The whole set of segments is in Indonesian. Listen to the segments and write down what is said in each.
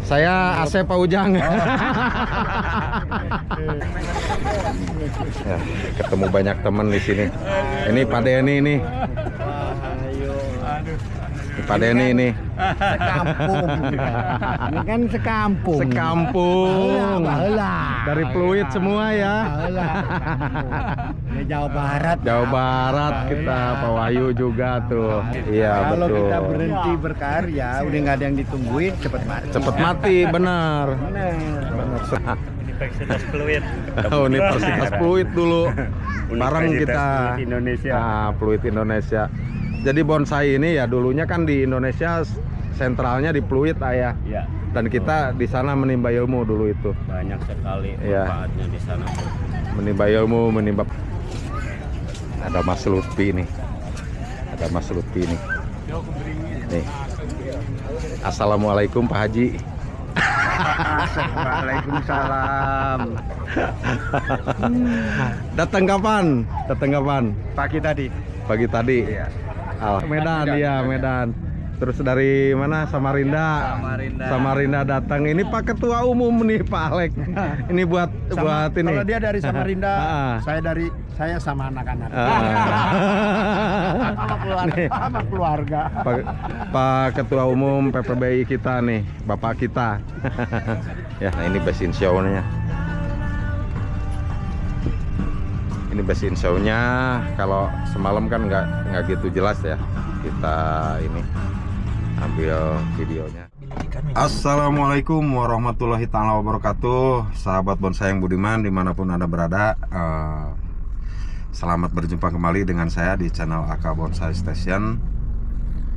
Saya Asep Pak Ujang. Ya, ketemu banyak teman di sini. Ini Pak Denny ini. Pak Denny ini. Sekampung. Ini kan sekampung. Sekampung. Dari Pluit semua ya. Ini Jawa Barat. Jawa Barat kita, Pak Wahyu juga tuh. Iya Kalau betul. kita berhenti berkarya, udah nggak ada yang ditungguin, cepet mati. Cepet mati, benar. Universitas Pluit. Universitas Pluit dulu. Bareng Universitas kita. Pluit Indonesia. Nah, Pluit Indonesia. Jadi bonsai ini ya dulunya kan di Indonesia sentralnya di Pluit ayah. Ya, Dan kita di sana menimba ilmu dulu itu. banyak sekali Iya. manfaatnya di sana. Menimba ilmu, menimba. Ada Mas Lutfi nih. Ada Mas Lutfi nih. Nih. Assalamualaikum Pak Haji. Waalaikumsalam. Datang kapan? Datang kapan? Pagi tadi. Pagi tadi. Iya. Medan, iya Medan. Terus dari mana? Samarinda. Samarinda datang. Ini Pak Ketua Umum nih Pak Alek. Ini buat ini. Kalau dia dari Samarinda, Ah. saya sama anak-anak. Nih, Sama keluarga. Pak Ketua Umum PPBI kita nih, Bapak kita. Ya, nah ini best in show-nya. Ini best in show-nya. Kalau semalam kan nggak gitu jelas ya. Kita ini ambil videonya. Assalamualaikum warahmatullahi taala wabarakatuh, sahabat bonsai yang budiman dimanapun anda berada. Selamat berjumpa kembali dengan saya di channel AK Bonsai Station.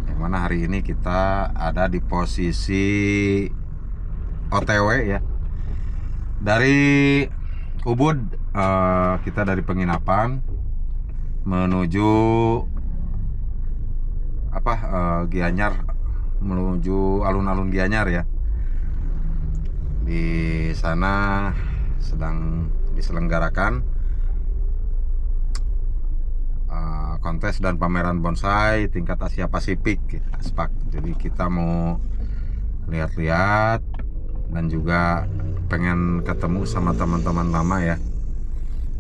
Yang mana hari ini kita ada di posisi OTW ya. Dari Ubud, kita dari penginapan menuju Gianyar, menuju alun-alun Gianyar ya. Di sana sedang diselenggarakan kontes dan pameran bonsai tingkat Asia Pasifik, ASPAC. Jadi kita mau lihat-lihat dan juga pengen ketemu sama teman-teman lama ya.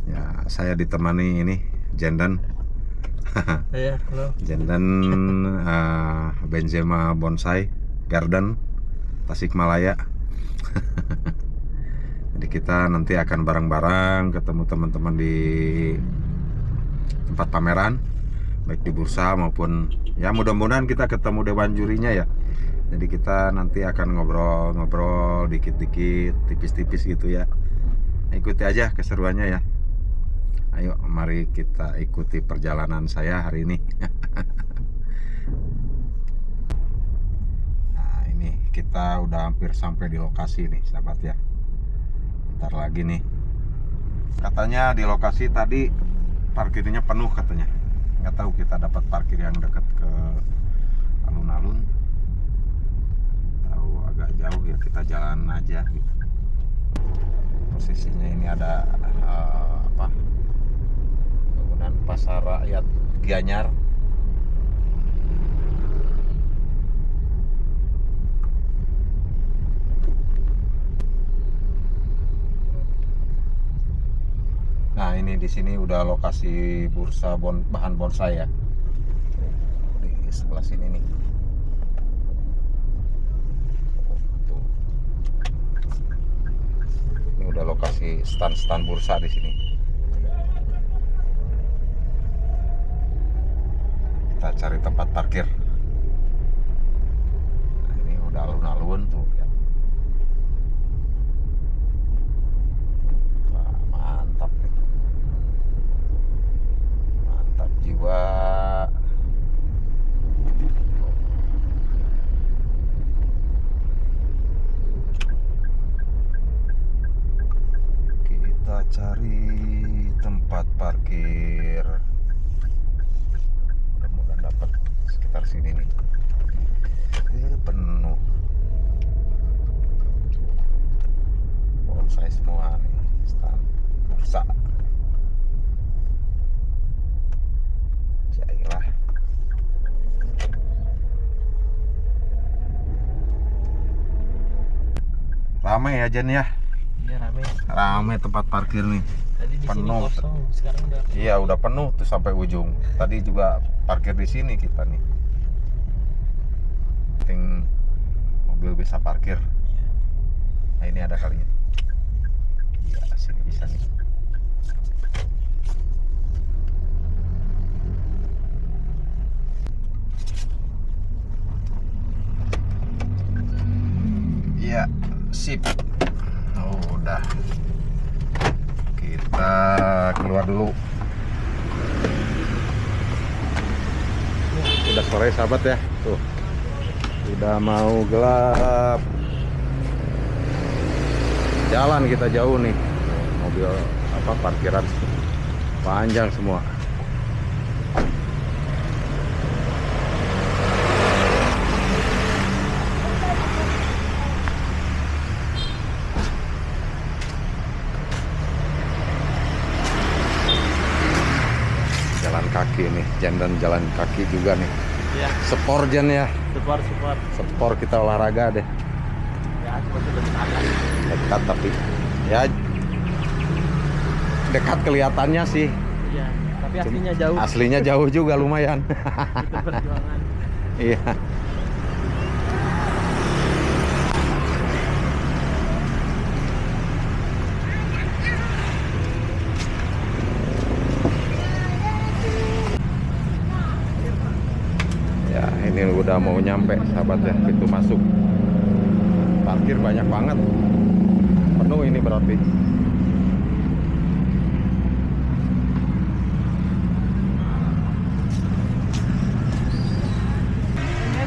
Ya, saya ditemani ini Jenden. Iya, halo. Jenden Benzema Bonsai Garden Tasikmalaya. Jadi kita nanti akan bareng-bareng ketemu teman-teman di tempat pameran, baik di bursa maupun ya mudah-mudahan kita ketemu dewan jurinya ya. Jadi kita nanti akan ngobrol-ngobrol dikit-dikit, tipis-tipis gitu ya. Ikuti aja keseruannya ya. Ayo mari kita ikuti perjalanan saya hari ini. Nah ini kita udah hampir sampai di lokasi nih sahabat ya. Bentar lagi nih. Katanya di lokasi tadi parkirnya penuh katanya. Nggak tahu kita dapat parkir yang dekat ke alun-alun. Tahu agak jauh ya, kita jalan aja gitu. Posisinya ini ada bangunan Pasar Rakyat Gianyar. Nah ini di sini udah lokasi bursa bahan bonsai ya. Di sebelah sini nih. Tuh. Ini udah lokasi stand-stand bursa di sini. Kita cari tempat parkir. Nah, ini udah alun-alun tuh ya. Wah, mantap nih. Mantap jiwa. Kita cari tempat parkir. Mudah-mudahan dapat sekitar sini nih. Penuh bonsai semua nih, stand bursa. Jailah. Ramai ya Jen ya. Iya rame. Rame tempat parkir nih. Tadi di sini Penuh. kosong, sekarang udah. Iya udah penuh tuh sampai ujung. Tadi juga parkir di sini kita nih. Penting mobil bisa parkir. Nah ini ada kalinya. Iya sini bisa nih. Iya sip. Oh, udah. Kita keluar dulu. Udah sore sahabat ya. Tuh. Udah mau gelap. Jalan kita jauh nih. Mobil apa parkiran panjang semua. Jalan kaki nih, Jen, dan jalan kaki juga nih. Iya. Sport Jen ya. Support. Sport kita olahraga deh. Ya, cuma sudah dekat. Dekat tapi ya dekat kelihatannya sih. Iya, tapi aslinya jauh. Aslinya jauh juga lumayan. Itu perjuangan. Iya. Ya, ini udah mau nyampe sahabat ya, pintu masuk. Parkir banyak banget. Penuh ini berarti.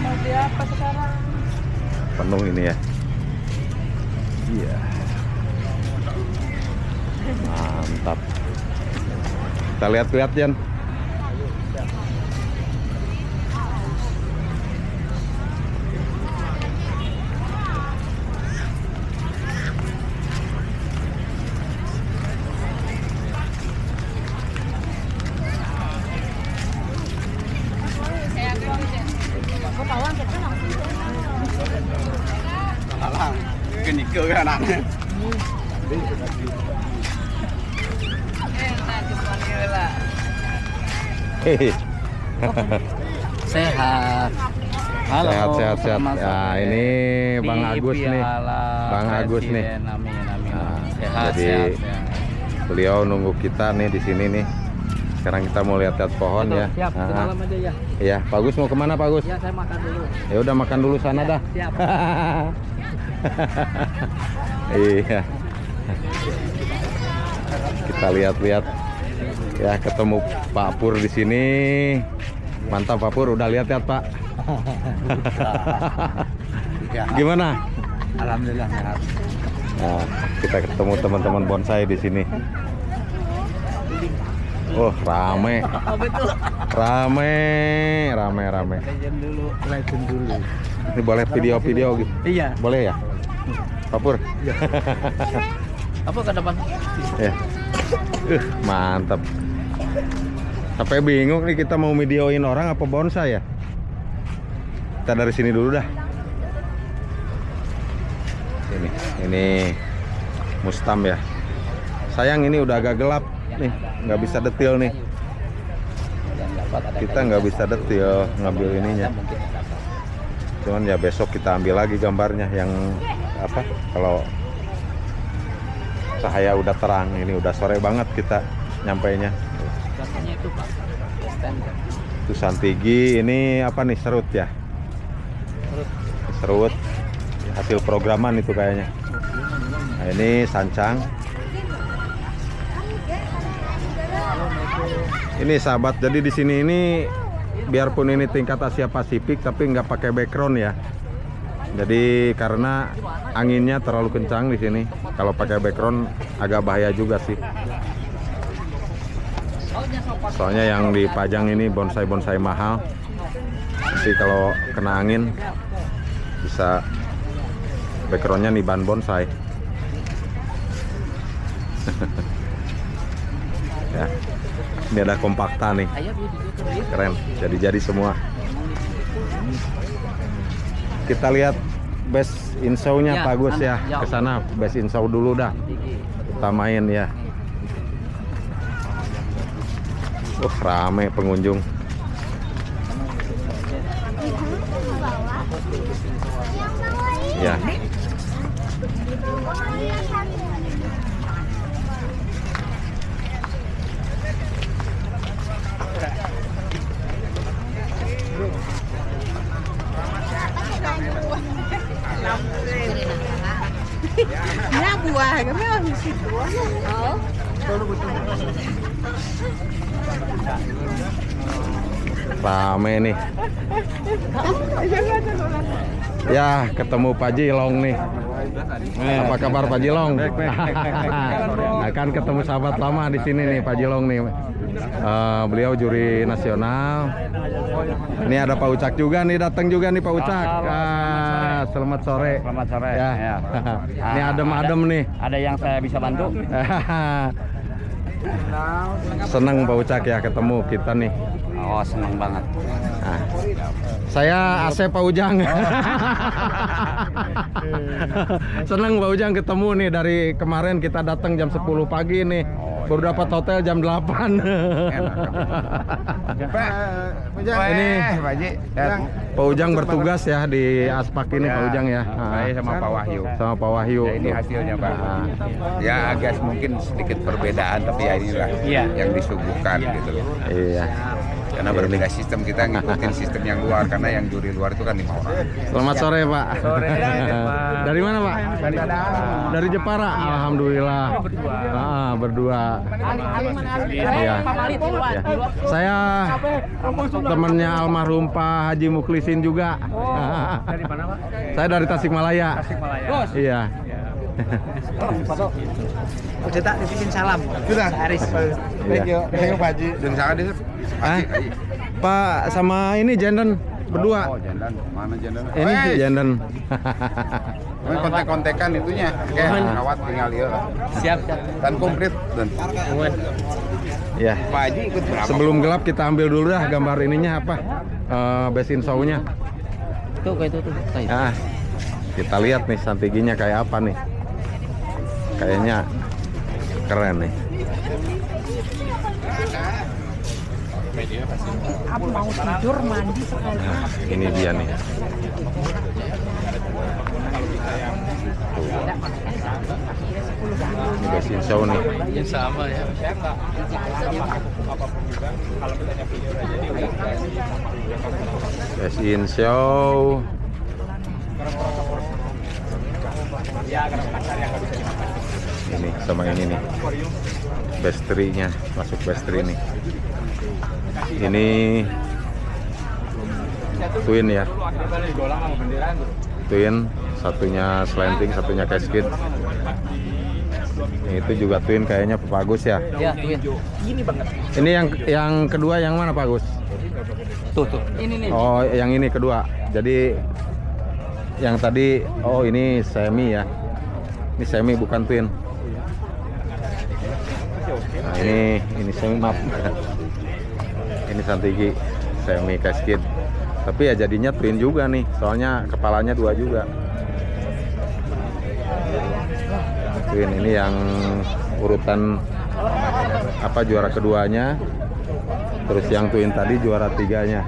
Mau beli apa sekarang? Penuh ini ya. Iya. Mantap. Kita lihat-lihat Jan. Hehe. Sehat. Halo. Sehat. selamat Ya, sore. ini Bang Agus nih. Bang Agus nih. Amin. Nah, Sehat, jadi sehat. beliau nunggu kita nih di sini nih. Sekarang kita mau lihat-lihat pohon ya. Siap, ke Aha. dalam aja ya. Iya, Pak Gus mau kemana Pak Gus? Ya, saya makan dulu. Ya udah makan dulu sana dah. Siap. Iya. Kita lihat-lihat. Ya, ketemu Pak Pur di sini. Mantap Pak Pur, udah lihat-lihat Pak. Gimana? Alhamdulillah sehat. Nah, kita ketemu teman-teman bonsai di sini. Oh, rame. Rame. Legend dulu. Ini boleh video-video gitu? Iya. Boleh ya? Pak Pur? Apa ke depan? Ya. Mantap. Sampai bingung nih kita mau videoin orang apa bonsai ya? Kita dari sini dulu dah. Ini mustam ya. Sayang ini udah agak gelap nih, nggak bisa detail nih. Kita nggak bisa detail ngambil ininya. Cuman ya besok kita ambil lagi gambarnya yang apa? Kalau cahaya udah terang, ini udah sore banget kita nyampainya. Biasanya itu Pak. Stand. Itu Santigi, ini apa nih, serut ya? Serut. Hasil programan itu kayaknya. Nah, ini sancang. Ini sahabat, jadi di sini ini biarpun ini tingkat Asia Pasifik tapi nggak pakai background ya. Jadi karena anginnya terlalu kencang di sini. Kalau pakai background agak bahaya juga sih. Soalnya yang dipajang ini bonsai-bonsai mahal. Jadi kalau kena angin bisa backgroundnya nih ban bonsai. Ya, ini ada kompakta nih, keren. Jadi semua. Kita lihat base in show-nya Ya, Pak Agus ya. ya. Ke sana base in show dulu dah. Kita main ya. Rame pengunjung. Ya. Nah, buah, kami harus situ. Oh. Rame nih. Ya, ketemu Pak Jilong nih. Apa kabar Pak Jilong? Akan ketemu sahabat lama di sini nih Pak Jilong nih. Beliau juri nasional. Ini ada Pak Ucak juga nih, datang juga nih Pak Ucak. Selamat sore. Selamat sore. Ya. Ya. Ini adem-adem nih. Ada yang saya bisa bantu? Senang Pak Ucak ya ketemu kita nih. Oh, senang banget. Nah, saya Asep Pak Ujang. Seneng Pak Ujang ketemu nih, dari kemarin kita datang jam 10 pagi nih. Baru dapat hotel jam 8. Ini Pak Haji. Pak Ujang bertugas ya di Aspak ini Pak Ujang ya. Saya sama Pak Wahyu. Sama Pak Wahyu. Ya, ini hasilnya Pak. Ya agak mungkin sedikit perbedaan, tapi ya inilah yang disuguhkan gitu loh. Iya. Karena berbeda sistem, kita ngikutin sistem yang luar, karena yang juri luar itu kan 5 orang. Selamat sore Pak. Sore. Dari mana Pak? Dari Jepara. Alhamdulillah. Berdua. Iya. Ya. Saya temannya almarhum Pak Haji Mukhlisin juga. Dari mana, Pak? Saya dari Tasikmalaya. Tasikmalaya. Iya. Kita titipin salam. Sudah. Haris. Thank you Pak Haji. Dan sangat deh. Pak sama ini Jenden berdua. Oh, Jandan. Mana Jandan? Ini Jenden. Ini kontek-kontekan itunya. Kayak rawat tinggal ya. Siap. Dan komplit dan Ya. Pak Haji ikut berapa? Sebelum gelap kita ambil dulu dah gambar ininya apa? Base in show-nya. Tuh kayak itu tuh. Kita lihat nih strateginya kayak apa nih. Kayaknya keren nih. Aku mau tidur mandi sekali. Nah, ini dia nih. Ini base in show nih. Sama ya. Base in show. Ini sama ini nih. Base tree-nya, masuk base tree nih. Ini twin ya. Twin, satunya slanting, satunya cascade. Itu juga twin kayaknya Pak Agus ya. Ya, twin. Ini yang kedua yang mana Pak Agus? Tuh. Ini nih. Oh, yang ini kedua. Jadi yang tadi, oh ini semi ya. Ini semi bukan twin. Nah, ini semi, maaf. Ini Santigi semi cascade. Tapi ya jadinya twin juga nih. Soalnya kepalanya dua juga. Twin ini yang urutan apa juara keduanya. Terus yang twin tadi juara tiganya.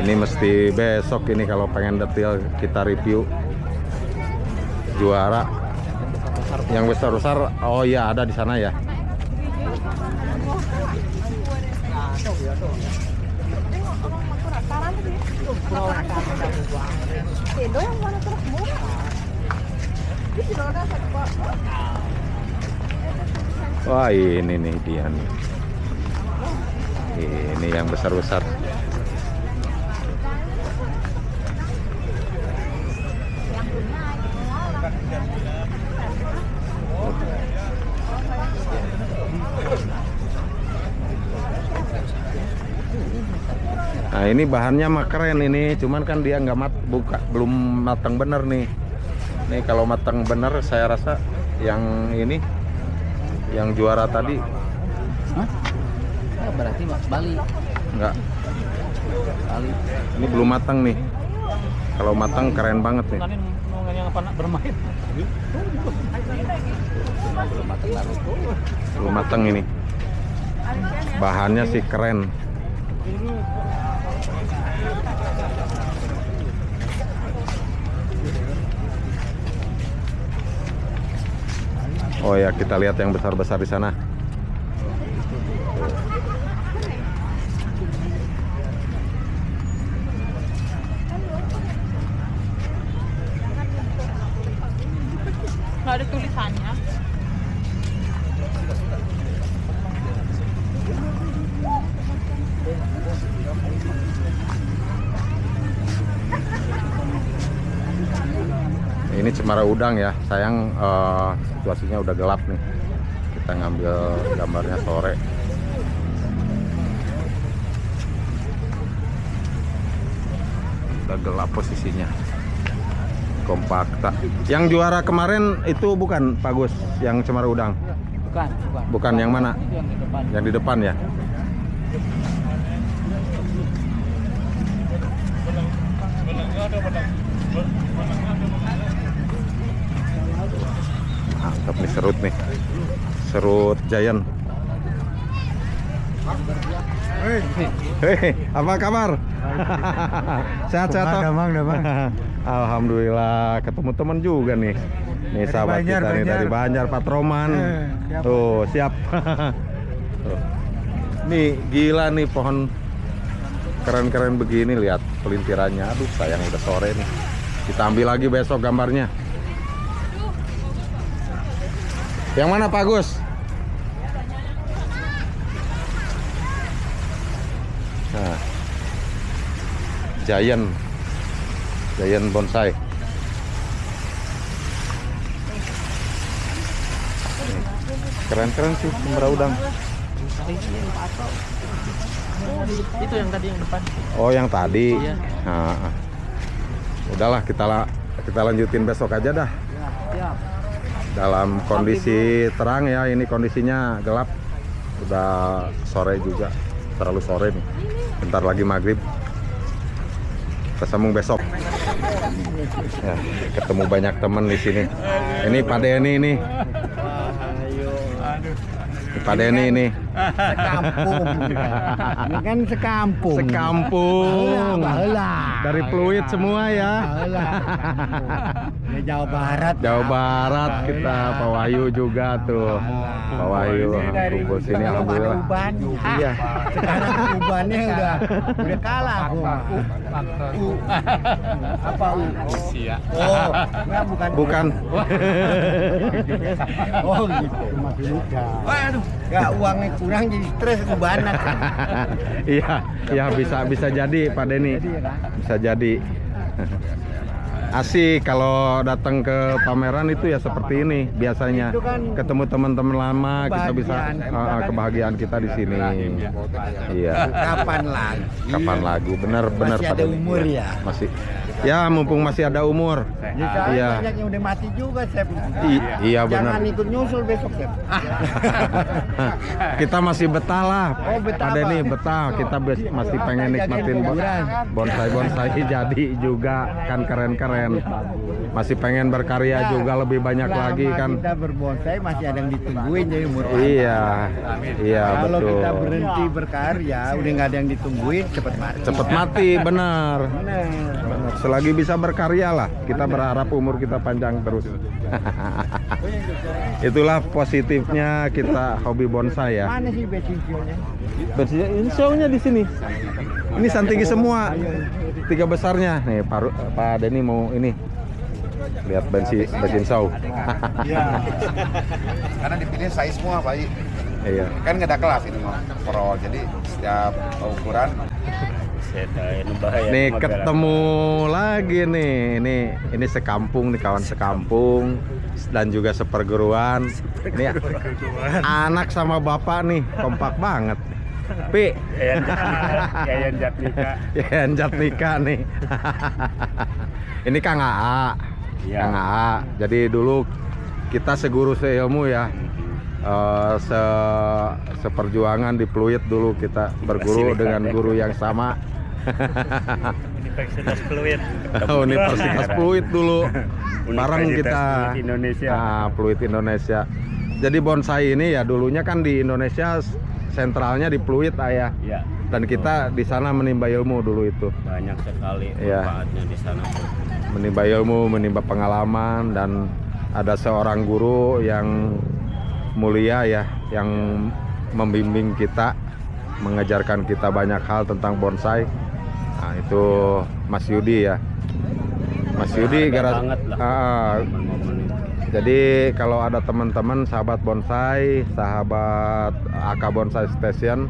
Ini mesti besok ini kalau pengen detail kita review juara yang besar-besar. Oh iya ada di sana ya. Wah ini nih dia nih. Ini yang besar-besar. Nah ini bahannya mah keren ini, cuman kan dia nggak belum matang bener nih. Nih kalau matang bener saya rasa yang ini, yang juara tadi. berarti Bali. Enggak. Bali. Ini belum matang nih. Kalau matang keren banget nih. Yang apa bermain? Belum matang ini. Bahannya sih keren. Oh ya, kita lihat yang besar-besar di sana. Nggak ada tulisannya. Ini cemara udang ya, sayang situasinya udah gelap nih. Kita ngambil gambarnya sore. Udah gelap posisinya. Kompakta. Yang juara kemarin itu bukan Pak Gus, yang cemara udang? Bukan. Bukan, yang mana? Itu yang di depan. Yang di depan ya? Mantap nih, serut nih. Serut giant. Hei, apa kabar? Sehat-sehat toh? Alhamdulillah, ketemu teman juga nih. Nih sahabat kita nih dari Banjar, Pak Roman. Tuh, siap. Tuh. Nih, gila nih pohon keren-keren begini, lihat pelintirannya. Aduh, sayang udah sore nih. Kita ambil lagi besok gambarnya. Yang mana Pak Gus? Nah, Giant bonsai. Keren-keren sih cemara udang. Itu yang tadi yang depan. Oh, yang tadi. Iya. Nah, udahlah kita lanjutin besok aja dah. Siap. Dalam kondisi terang ya, ini kondisinya gelap. Udah sore juga, terlalu sore nih. Bentar lagi maghrib. Kita sambung besok. Ya, ketemu banyak teman di sini. Ini Pak Denny nih. Pak Denny ini. Sekampung. Ini kan sekampung. Sekampung. Baheula. Dari Pluit semua ya. Baheula. Ya, Jawa Barat. Jawa Barat kita, Pak Wahyu juga tuh. Pak Wahyu kumpul sini alhamdulillah. Uban. Iya. Sekarang ubannya udah kalah aku. Apa U? Usia. Oh, enggak Bukan. Oh gitu. Masih muda. Waduh, enggak uangnya kurang jadi stres ubanan. Iya, bisa jadi Pak Denny. Bisa jadi. Asik kalau datang ke pameran itu ya seperti ini biasanya. Ketemu teman-teman lama, kita bisa kebahagiaan kita di sini. Iya. Kapan lagi? Benar Masih Pak ada Denny. umur ya. Masih. Ya, mumpung masih ada umur. Iya. Banyak yang udah mati juga, Sep. Iya benar. Jangan ikut nyusul besok, Sep. Kita masih betah lah. Oh, betah Pak Denny apa? betah. Kita masih pengen nikmatin bonsai jadi juga kan keren-keren. Masih pengen berkarya juga lebih banyak Selama lagi kan. kita berbonsai masih ada yang ditungguin jadi umur. Iya Kalau betul. kita berhenti berkarya udah nggak ada yang ditungguin, cepet mati. Cepet mati, benar. Bener. Selagi bisa berkarya lah, kita berharap umur kita panjang terus. Itulah positifnya kita hobi bonsai ya. Mana sih becinsionya? Bensinnya insya di sini. Ini santigi semua. 3 besarnya. Nih Pak Denny mau ini. Lihat bensin saw. Karena dipilih size semua Pak. Iya. Kan nggak ada kelas ini mah. Pro. Jadi setiap ukuran. Nih ketemu lagi nih. Ini sekampung nih, kawan sekampung dan juga seperguruan. Ini anak sama bapak nih kompak banget. Pi. Yayan Jatnika. Yayan Jatnika nih. Ini Kang AA. Iya. Kang AA. Jadi dulu kita seguru seilmu ya. seperjuangan di Pluit dulu kita berguru dengan guru yang sama. Universitas Pluit. Universitas Pluit dulu. Bareng kita. Pluit Indonesia. Pluit Indonesia. Jadi bonsai ini ya dulunya kan di Indonesia sentralnya di Pluit ayah. Ya. Dan kita di sana menimba ilmu dulu itu. Banyak sekali Iya. manfaatnya di sana. Menimba ilmu, menimba pengalaman, dan ada seorang guru yang mulia ya, yang membimbing kita, mengajarkan kita banyak hal tentang bonsai. Nah, itu Mas Yudi ya. Mas Yudi Banget lah. Momen-momen itu. Jadi kalau ada teman-teman sahabat bonsai, sahabat AK Bonsai Station,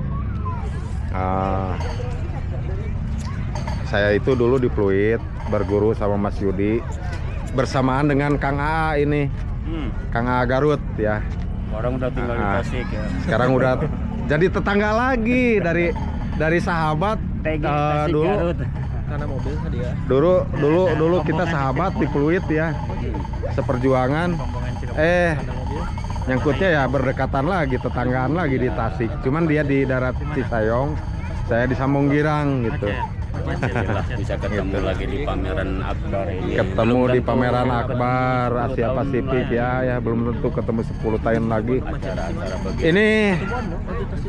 saya itu dulu di Pluit berguru sama Mas Yudi bersamaan dengan Kang AA ini, Kang AA Garut ya. Orang udah tinggal di Tasik ya. Sekarang udah jadi tetangga lagi dari sahabat Tasik dulu. Garut. Karena mobil dia. Dulu kita sahabat di Pluit ya, seperjuangan. Nyangkutnya ya berdekatan lagi, tetanggaan lagi di Tasik. Cuman dia di darat Cisayong, saya di Sambung Girang gitu. Bisa ketemu lagi di pameran Akbar ini. Ketemu di pameran Akbar Asia Pasifik ya belum tentu ketemu 10 tahun lagi. Acara-acara begitu. Ini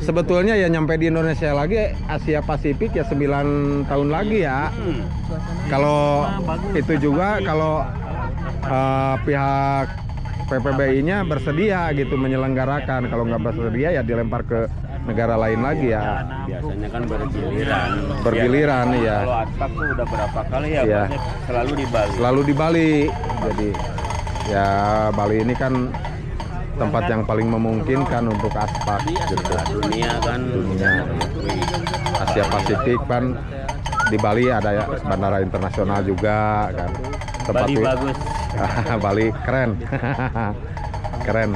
sebetulnya ya nyampe di Indonesia lagi Asia Pasifik ya 9 tahun lagi ya. Kalau itu juga kalau pihak PPBI-nya bersedia gitu menyelenggarakan. Kalau nggak bersedia ya dilempar ke negara lain lagi ya. Biasanya kan bergiliran. Bergiliran ya. Kalau Aspak tuh udah berapa kali ya? Iya. Selalu di Bali. Selalu di Bali. Jadi ya Bali ini kan tempat yang paling memungkinkan untuk aspak gitu. Dunia kan. Dunia. Asia Pasifik kan di Bali ada ya bandara internasional juga kan. Bali bagus. Bali keren. Keren.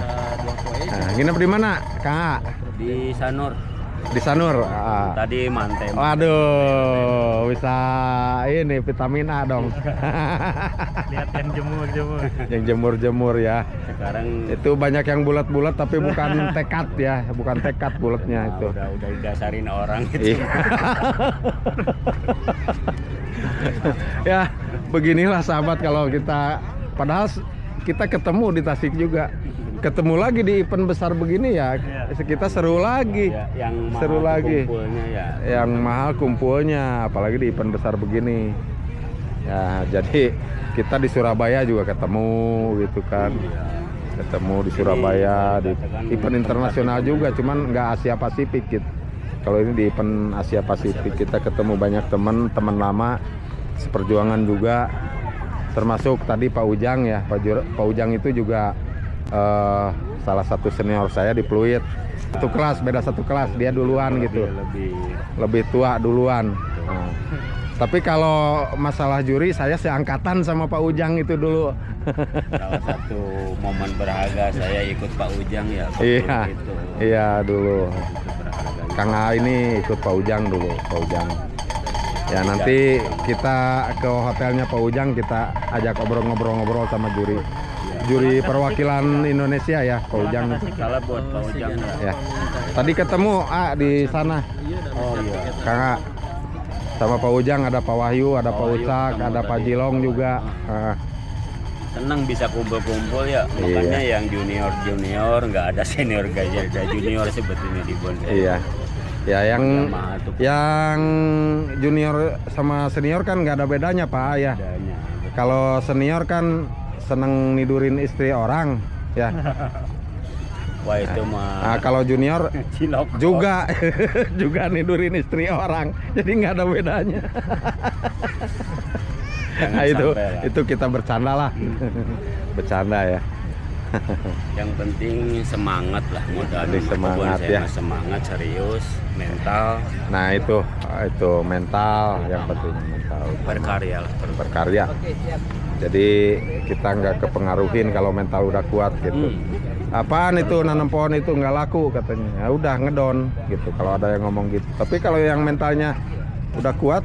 Nah, nginep di mana, Kak? Di Sanur. Di Sanur. Tadi Mantem. Waduh, bisa ini vitamin A dong. Lihat yang jemur-jemur. Yang jemur-jemur ya. Sekarang Itu banyak yang bulat-bulat tapi bukan tekad ya, bukan tekad bulatnya itu. udah didasarin orang itu. Iya. Ya, beginilah sahabat kalau kita padahal kita ketemu di Tasik juga. Ketemu lagi di event besar begini ya, kita seru lagi. Ya, yang mahal Seru lagi. kumpulnya ya. Yang mahal kumpulnya, apalagi di event besar begini. Ya, jadi kita di Surabaya juga ketemu gitu kan. Ketemu di Surabaya di event internasional juga, cuman nggak Asia Pasifik gitu. Kalau ini di event Asia Pasifik kita ketemu banyak teman lama seperjuangan juga, termasuk tadi Pak Ujang ya. Pak Ujang itu juga salah satu senior saya di Pluit. Satu kelas, beda satu kelas, dia duluan gitu. Lebih tua duluan. Nah, tapi kalau masalah juri saya seangkatan sama Pak Ujang itu dulu. Salah satu momen berharga saya ikut Pak Ujang ya. Iya. Itu. Iya dulu. Berharga. Kang A ini ikut Pak Ujang dulu, Pak Ujang. Ya nanti kita ke hotelnya Pak Ujang, kita ajak ngobrol-ngobrol sama juri perwakilan Indonesia ya, Pak Ujang. Salah buat Pak Ujang Ya. Tadi ketemu di sana. Oh iya. Kang A. Sama Pak Ujang ada Pak Wahyu, ada Pak Ucak, ada Pak Jilong juga. Senang bisa kumpul-kumpul ya. Makanya yang junior nggak ada senior gajah junior sebetulnya di bonsai. Iya. Ya yang junior sama senior kan nggak ada bedanya Pak ya. Kalau senior kan seneng nidurin istri orang ya. Wah itu mah. Nah, kalau junior Cilok. juga juga nidurin istri orang, jadi nggak ada bedanya. Nah, itu kita bercanda lah. Bercanda ya. Yang penting semangat lah, modal semangat ya. Semangat, serius, mental. Nah itu mental yang penting, mental. Berkarya lah. Berkarya. Jadi kita nggak kepengaruhin kalau mental udah kuat gitu. Apaan itu nanam pohon itu nggak laku katanya. Ya udah ngedon gitu kalau ada yang ngomong gitu. Tapi kalau yang mentalnya udah kuat,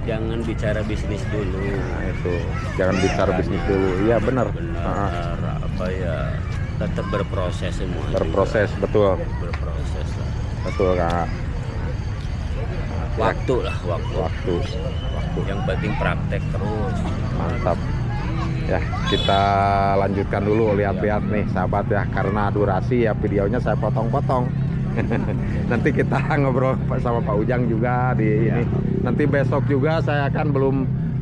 jangan bicara bisnis dulu. Nah itu, jangan bicara bisnis dulu. Iya benar. Apa ya? tetap berproses semua. Berproses, betul. Berproses lah. Betul, Kak. Waktu lah, waktu. Yang penting praktek terus. Mantap. Ya, kita lanjutkan dulu lihat-lihat nih sahabat ya, karena durasi ya videonya saya potong-potong. Nanti kita ngobrol sama Pak Ujang juga di ini. Nanti besok juga saya akan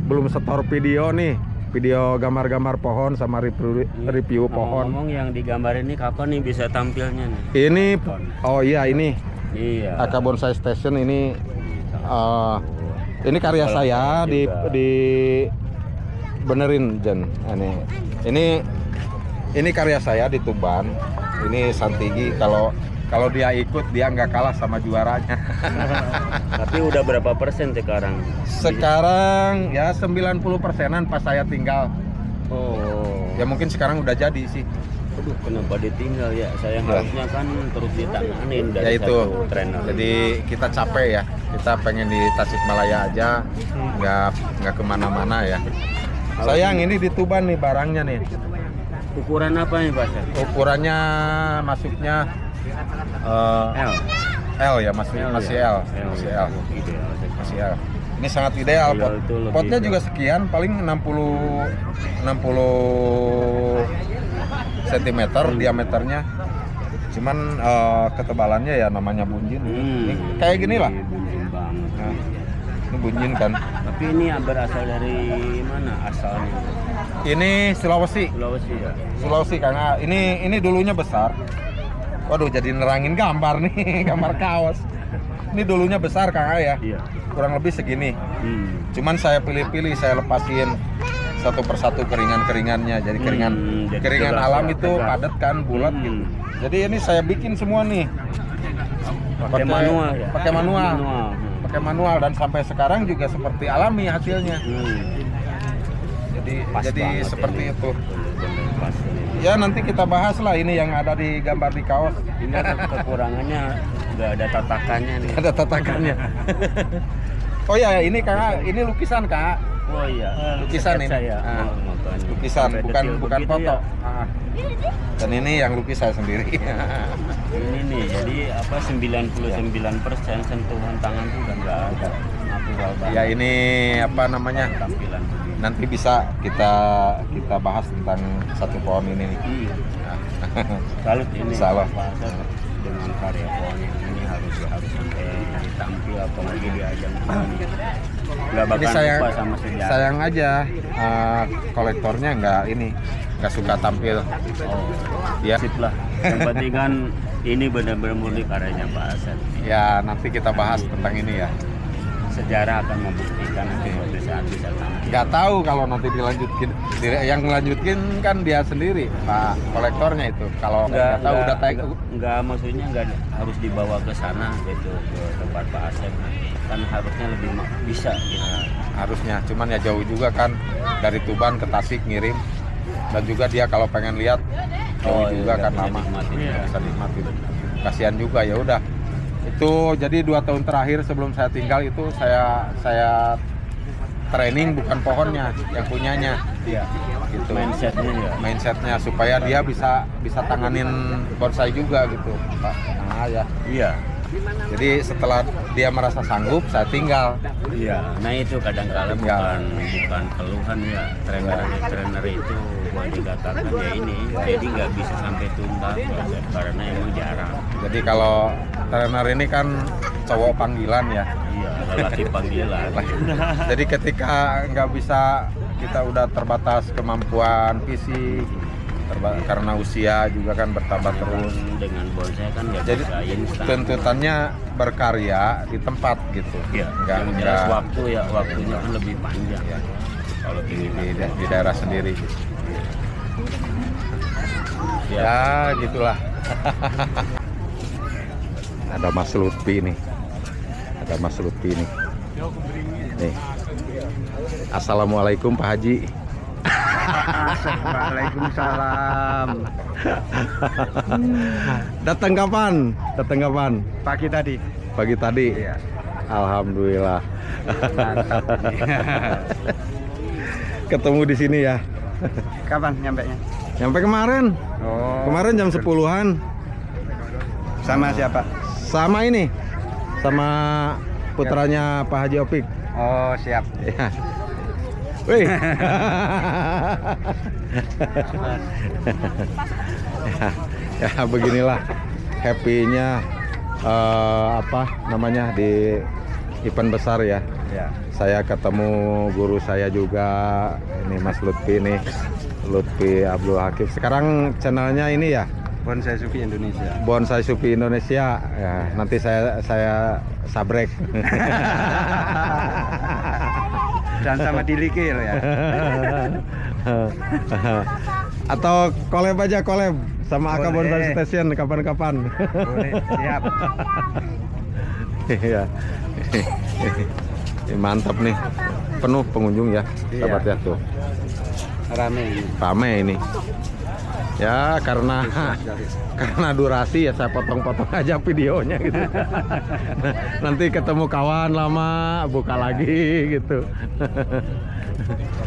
belum setor video nih, video gambar-gambar pohon sama review pohon. Ngomong yang digambar ini kapan nih bisa tampilnya nih? Ini oh iya ini. Iya. Aka Bonsai Station ini karya saya di benerin Jen. Ini karya saya di Tuban. Ini Santigi, kalau dia ikut dia nggak kalah sama juaranya. Tapi udah berapa persen sekarang? Sekarang ya 90%-an pas saya tinggal. Oh. Ya mungkin sekarang udah jadi sih. Aduh, kenapa ditinggal ya? Saya harusnya kan terus ditanganin Ya dari itu. satu trainer. Jadi kita capek ya. Kita pengen di Tasikmalaya aja, nggak kemana-mana ya. Sayang ini di Tuban nih barangnya nih. Ukuran apa nih Pak? Ukurannya masuknya L ya, masih L. Masih L. Masih L. Ini sangat ideal. Potnya juga sekian, paling 60 cm diameternya. Cuman ketebalannya ya namanya bunjin. Ini kayak gini lah. Bunjin banget. Nah, ini bunjin kan. Tapi ini berasal dari mana asalnya? Ini Sulawesi. Sulawesi ya. Sulawesi karena ini dulunya besar. Waduh, jadi nerangin gambar nih, gambar kaos. Ini dulunya besar Kang ya. Iya. Kurang lebih segini. Cuman saya pilih-pilih, saya lepasin satu persatu keringan-keringannya. Jadi keringan alam itu padat kan, bulat gitu. Jadi ini saya bikin semua nih. Pakai manual ya? Pakai manual. Pakai manual dan sampai sekarang juga seperti alami hasilnya. Jadi seperti itu. Pas ini. Ya nanti kita bahas lah ini yang ada di gambar di kaos. Ini kekurangannya nggak ada tatakannya nih. Ada tatakannya. Oh ya, ini Kak, ini lukisan Kak. Oh iya. Lukisan ini. Saya. Lukisan bukan foto. Ya? Dan ini yang lukis saya sendiri. Ini nih, jadi apa 99% sentuhan tangan tuh udah nggak ada. Natural banget. Ya ini apa namanya? Tampilan begini. Nanti bisa kita bahas tentang satu pohon ini nih. Salut ini. Salah. Dengan karya pohon ini harus sampai tampil apalagi di ajang ini. Nggak bakal lupa sama sejarah. Sayang aja kolektornya nggak suka tampil. Oh, Ya. sip lah. Yang penting kan ini benar-benar murni karyanya Pak Asep. Ya nanti kita bahas tentang ini ya. Sejarah akan membuktikan nanti suatu saat bisa tampil. Nggak tahu kalau nanti dilanjutkan, yang melanjutkan kan dia sendiri, Pak kolektornya itu. Kalau nggak tahu udah nggak maksudnya nggak harus dibawa ke sana gitu ke tempat Pak Asep. Kan harusnya lebih bisa gitu. Harusnya, cuman ya jauh juga kan dari Tuban ke Tasik ngirim. Dan juga dia kalau pengen lihat jauh juga kan lama. Bisa nikmatin. Kasihan juga ya udah. Itu jadi 2 tahun terakhir sebelum saya tinggal itu saya training bukan pohonnya yang punyanya. Iya. Gitu. Mindsetnya ya. Mindsetnya supaya dia bisa tanganin bonsai juga gitu, Pak. Nah ya. Iya. Jadi setelah dia merasa sanggup, saya tinggal. Iya. Nah itu kadang-kadang bukan keluhan ya trainer itu boleh dikatakan ya ini. Jadi nggak bisa sampai tuntas karena emang jarang. Jadi kalau trainer ini kan cowok panggilan ya. Iya, lelaki panggilan. Jadi ketika nggak bisa, kita udah terbatas kemampuan fisik, karena usia juga kan bertambah terus. Dengan bonsai kan nggak Jadi bisa instan. tuntutannya berkarya di tempat gitu. Iya. Yang jelas waktunya kan lebih panjang. Ya. Kalau Di daerah sendiri. Gitu. Ya gitulah. Ada Mas Lutfi nih. Nih. Assalamualaikum Pak Haji. Waalaikumsalam. Datang kapan? Pagi tadi. Pagi tadi. Iya. Alhamdulillah. Mantap. Ketemu di sini ya. Kapan nyampenya? Nyampe kemarin. Oh. Kemarin jam 10-an. Sama siapa? Sama ini. Sama putranya Pak Haji Opik. Oh, siap. Ya. Wih. Ya, beginilah happy-nya apa namanya di event besar ya. Ya. Saya ketemu guru saya juga, ini Mas Lutfi nih, Lutfi Abdul Hakim. Sekarang channelnya ini ya, Bonsai Sufi Indonesia. Bonsai Sufi Indonesia. Ya, nanti saya sabrek. Dan sama dilikil ya. Atau collab aja, collab sama Aka Boleh. Bonsai Station kapan-kapan. Boleh, siap. Iya. Ini mantap nih, penuh pengunjung ya, Iya. sahabat ya tuh. Rame ini. Rame ini. Ya karena durasi ya saya potong-potong aja videonya gitu. Nanti ketemu kawan lama buka lagi gitu.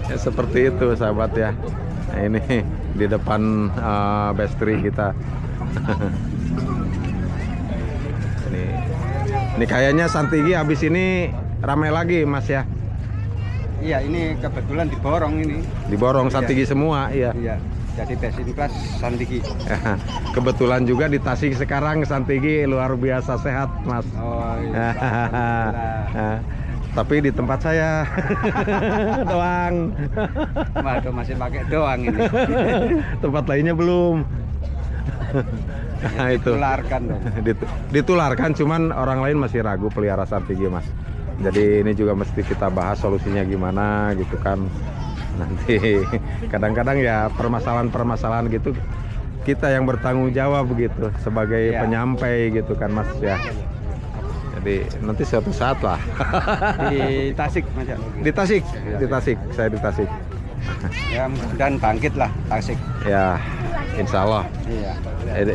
Ya seperti itu sahabat ya. Nah, ini di depan bestri kita. Ini kayaknya Santigi habis ini ramai lagi Mas ya. Iya, ini kebetulan diborong ini. Diborong Iya. Santigi semua ya. Iya. Jadi best in class Santigi. Kebetulan juga di Tasik sekarang Santigi luar biasa sehat Mas. Oh iya. Alhamdulillah. Tapi di tempat saya doang. Waduh, masih pakai doang ini. Tempat lainnya belum. Nah itu Tularkan dong. ditularkan, cuman orang lain masih ragu pelihara Santigi Mas. Jadi ini juga mesti kita bahas solusinya gimana gitu kan. Nanti kadang-kadang ya permasalahan-permasalahan gitu kita yang bertanggung jawab begitu sebagai Ya. penyampai gitu kan Mas ya. Jadi nanti suatu saat lah. Di Tasik Mas. Di Tasik, saya di Tasik. Ya, mudah-mudahan bangkit lah Tasik. Ya, insya Allah. Iya.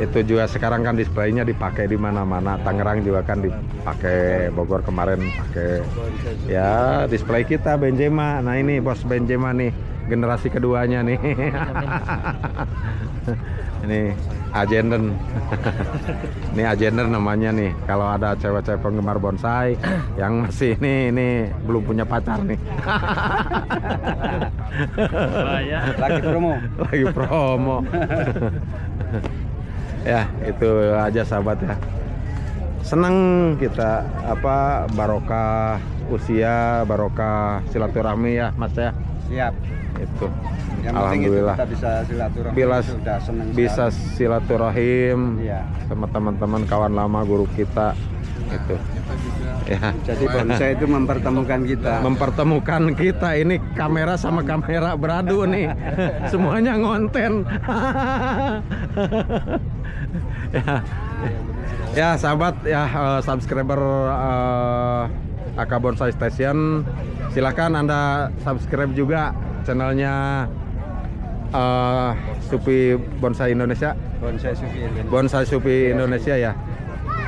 Itu juga sekarang kan displaynya dipakai di mana-mana. Tangerang juga kan dipakai, Bogor kemarin pakai. Ya, display kita Benzema. Nah ini bos Benzema nih, generasi keduanya nih. Ini Agenden. Ini Agenden namanya nih. Kalau ada cewek-cewek penggemar bonsai yang masih ini belum punya pacar nih. Lagi promo. Lagi promo. Ya, itu aja sahabat ya. Senang kita barokah usia, barokah silaturahmi ya Mas ya. Siap. Itu. Yang penting itu Alhamdulillah. kita bisa silaturahmi. Bila Sudah senang bisa sekali. silaturahim Iya. sama teman-teman kawan lama guru kita itu. Ya. Jadi bonsai itu mempertemukan kita. Mempertemukan kita, ini kamera sama kamera beradu nih. Semuanya ngonten. Ya sahabat ya, subscriber Aka Bonsai Station, silakan Anda subscribe juga channelnya Sufi Bonsai Indonesia. Bonsai Sufi Indonesia. Bonsai Sufi Indonesia ya.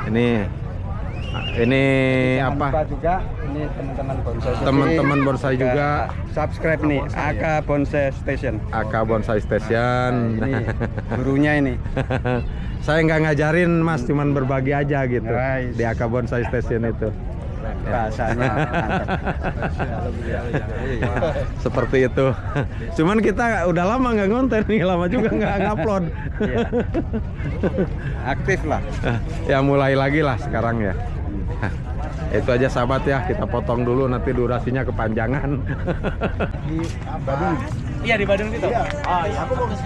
Ini Jangan apa? lupa juga ini teman-teman bonsai Sufi. Teman-teman bonsai juga. Subscribe nih Aka Bonsai Station. Aka Bonsai Station. Ini gurunya ini. Saya nggak ngajarin Mas, cuman berbagi aja gitu Nice. di Aka Bonsai Station itu. Bahasanya mantap. Seperti itu. Cuman kita udah lama nggak ngonten nih, lama juga nggak ngupload. Iya. Aktif lah. Ya mulai lagi lah sekarang ya. Itu aja sahabat ya, kita potong dulu nanti durasinya kepanjangan. Iya di Badung gitu. Aku mau ke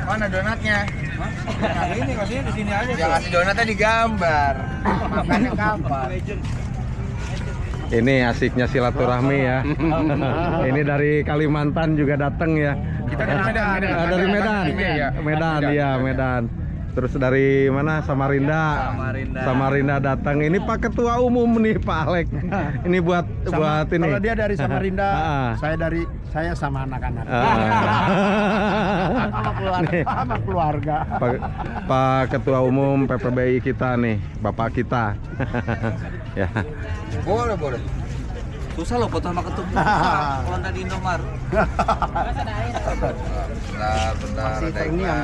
mana donatnya? Ini kasihnya di sini aja. Jangan kasih donatnya digambar. Makannya kapan? Ini asiknya silaturahmi ya. Ini dari Kalimantan juga datang ya. Kita dari Medan. Dari Medan. Medan ya, Medan. Terus dari mana? Samarinda. Samarinda datang. Ini Pak Ketua Umum nih, Pak Alek. Ini buat ini. Kalau dia dari Samarinda, Ah. saya sama anak-anak. Nih, Sama keluarga. Pak Ketua Umum PPBI kita nih, Bapak kita. Ya. Boleh. Susah loh foto sama ketum. Kalau tadi Indomaret. Bentar, Masih ada terngiang.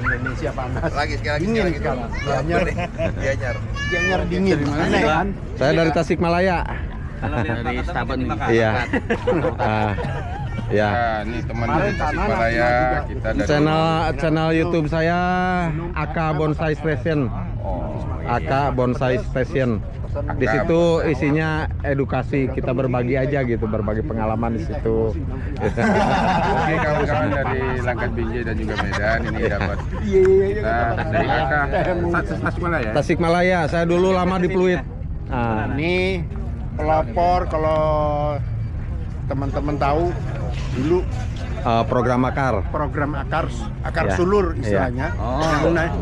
Indonesia panas. Lagi sekali lagi. Dingin sekali lagi. sekarang. Gianyar. Gianyar. Gianyar dingin. Aneh kan? Saya dari Tasikmalaya. Dari Staben. Iya. Ya. Ini teman dari Tasikmalaya, kita dari Channel YouTube saya Aka Bonsai Station. Aka Bonsai Station. Di situ isinya edukasi, kita berbagi aja gitu, berbagi pengalaman di situ. Oke, kawan-kawan dari Langkat Binjai dan juga Medan ini dapat kita dari Aka Tasikmalaya. Tasikmalaya, saya dulu lama di Pluit. Nah, Ini pelopor kalau teman-teman tahu dulu program Akar. program akar Ya. sulur Iya. istilahnya. Yang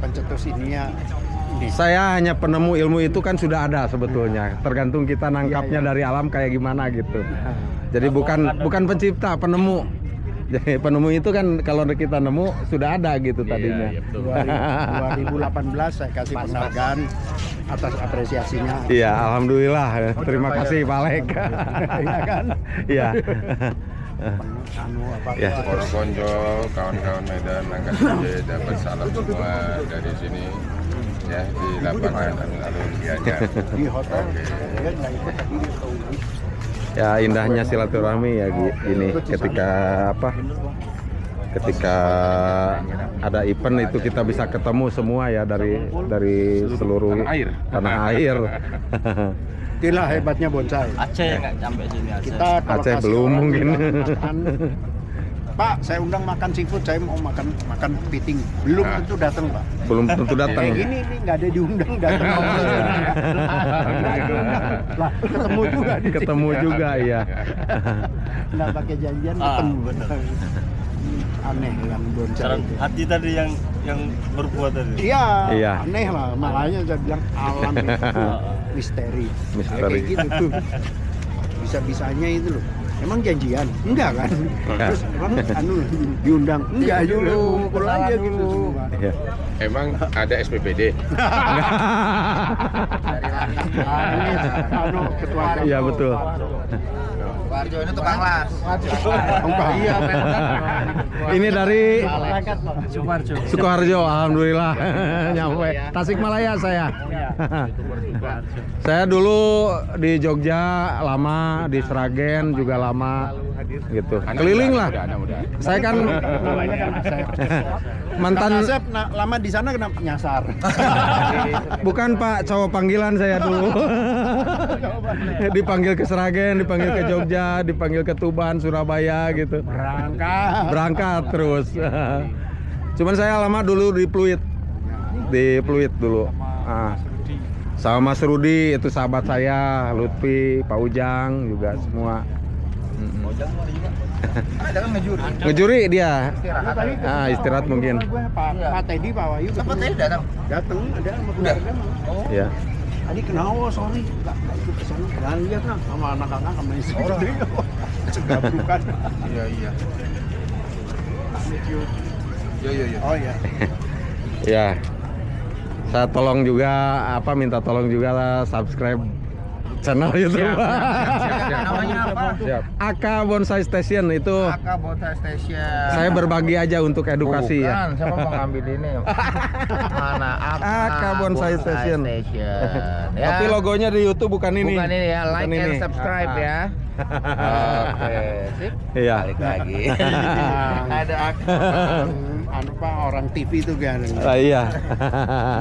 pencetus ininya ini. Saya hanya penemu ilmu itu kan sudah ada sebetulnya. Tergantung kita nangkapnya dari alam kayak gimana gitu. Jadi bukan pencipta, penemu. Jadi penemu itu kan kalau kita nemu sudah ada gitu tadinya. 2018 saya kasih penghargaan atas apresiasinya. Iya, alhamdulillah. Terima kasih Pak Lek. Iya kan? Iya. Anu apa? Ya. Porokonjo, kawan-kawan Medan, Langkat Binjai dapat salam semua dari sini ya di lapangan alun-alun Gianyar. Di hotel. Oke. Dia nggak ikut tadi dia tahu. Ya indahnya silaturahmi ya gini ketika ketika ada event itu kita bisa ketemu semua ya dari seluruh tanah air. Itulah hebatnya bonsai. Aceh nggak sampai sini Aceh. Kita kalau Aceh kasih belum orang mungkin. makan, Pak, saya undang makan seafood, saya mau makan kepiting. Belum tentu datang, Pak. Belum tentu datang. Kayak gini nih nggak ada diundang datang. Lah, ketemu juga di sini. Ketemu juga ya. Nggak pakai janjian ketemu. Aneh yang bonsai. Hati tadi yang berbuat tadi. Iya, Iya. aneh lah. Makanya saya bilang alam itu misteri. Misteri. Kayak gitu tuh. Bisa-bisanya itu loh. Emang janjian? Enggak kan? Terus emang diundang? Enggak juga, ngumpul aja gitu semua. Iya. Emang ada SPPD? Ini ketua Iya betul. Warjo ini tukang las. Iya, Ini dari Sukoharjo, alhamdulillah nyampe Tasikmalaya saya. Saya dulu di Jogja lama, di Sragen juga lama, gitu. Keliling lah. Saya kan mantan. Asep lama di sana kenapa nyasar? Bukan Pak, cowok panggilan saya dulu. Dipanggil ke Sragen, dipanggil ke Jogja, dipanggil ke Tuban, Surabaya gitu. Berangkat terus. Cuman saya lama dulu di Pluit. Di Pluit dulu. Sama Mas Rudi, itu sahabat saya, Lutfi, Pak Ujang juga semua. Ada kan ngejuri. Ngejuri dia. Istirahat mungkin. Pak Teddy, Pak Wahyu. Apa tadi datang? Datang, ada sama keluarga. Ya. Tadi kenapa, sorry, nggak ikut ke sana. Nah, lihat lah sama anak-anak sama istri. Gabrukan. Iya. Iya. Oh iya. Ya. Saya tolong juga minta tolong juga lah subscribe channel YouTube. Namanya apa? Aka Bonsai Station itu Aka Bonsai Station. saya berbagi aja untuk edukasi ya. Bukan, siapa mau ngambil ini? Mana? Aka Bonsai Station. Ya. Tapi logonya di YouTube bukan ini. Bukan ini ya, like Bukan and ini. subscribe ya. Oke, sip. Iya. Balik lagi. Ada Aka. Anu Pak, orang TV itu kan. Iya.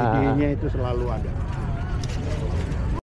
Idenya itu selalu ada.